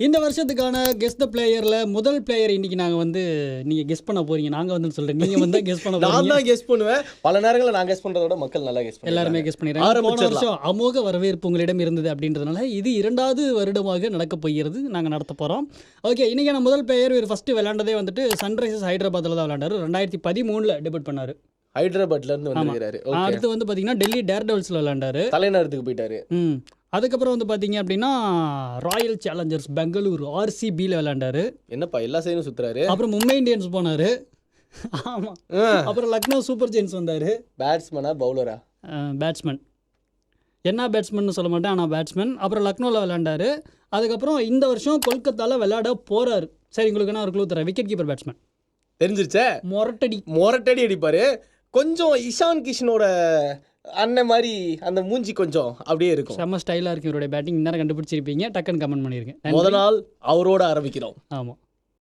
இந்த வருஷத்துக்கான கெஸ் த பிளேயர்ல முதல் பிளேயர் இன்னைக்கு நாங்க வந்து நீங்க கெஸ் பண்ண போறீங்க. நாங்க வந்து சொல்றேன், நீங்க வந்து கெஸ் பண்ண போறீங்க. நான் தான் கெஸ் பண்ணுவேன். பல நேரங்களில் நான் கெஸ் பண்றத விட மக்கள் நல்லா கெஸ் பண்ணுவாங்க. எல்லாருமே கெஸ் பண்ணிடுறாங்க. போன வருஷம் அமோக வரவேற்பு உங்களிடம் இருந்தது அப்படின்றதுனால இது 2வது வருடமாக நடக்க போகிறது. நாங்க நடத்த போறோம். ஓகே, இன்னைக்கான முதல் பிளேயர் இவர் ஃபர்ஸ்ட் விளையாண்டதே வந்துட்டு சன்ரைசர்ஸ் ஹைதராபாத்ல தான் விளையாண்டாரு. 2013 டெபியூட் பண்ணாரு. ஹைதராபாத்ல இருந்து வந்திருக்காரு. அடுத்து வந்து பாத்தீங்கன்னா டெல்லி டேர்டெவில்ஸ்ல விளையாண்டாரு. தலைநகரத்துக்கு போயிட்டாரு. அதுக்கப்புறம் வந்து பார்த்தீங்க அப்படின்னா ராயல் சேலஞ்சர்ஸ் பெங்களூர் RCBல விளையாண்டாரு. என்னப்பா எல்லா சைடும் சுத்துறாரு. அப்புறம் மும்பை இந்தியன்ஸ் போனாரு. ஆமாம். அப்புறம் லக்னோ சூப்பர் ஜெயின்ஸ் வந்தார். பேட்ஸ்மேனா பவுலரா? பேட்ஸ்மேன். என்ன பேட்ஸ்மேன் சொல்ல மாட்டேன், ஆனால் பேட்ஸ்மேன். அப்புறம் லக்னோவில் விளையாண்டாரு. அதுக்கப்புறம் இந்த வருஷம் கொல்கத்தாவில் விளையாட போகிறாரு. சரி, உங்களுக்கு நான் ஒரு க்ளூ தரேன். Wicket keeper batsman. தெரிஞ்சிருச்சே. மொரட்டடி அடிப்பார். கொஞ்சம் இஷான் கிஷனோட அண்ணன் மாதிரி அந்த மூஞ்சி கொஞ்சம் அப்படியே இருக்கும். செம்ம ஸ்டைலாக இருக்கும் இவருடைய பேட்டிங். இன்னும் கண்டுபிடிச்சிருப்பீங்க. டக்குன்னு கமெண்ட் பண்ணியிருக்கேன். முதல் நாள் அவரோட ஆரம்பிக்கிறோம். ஆமாம்.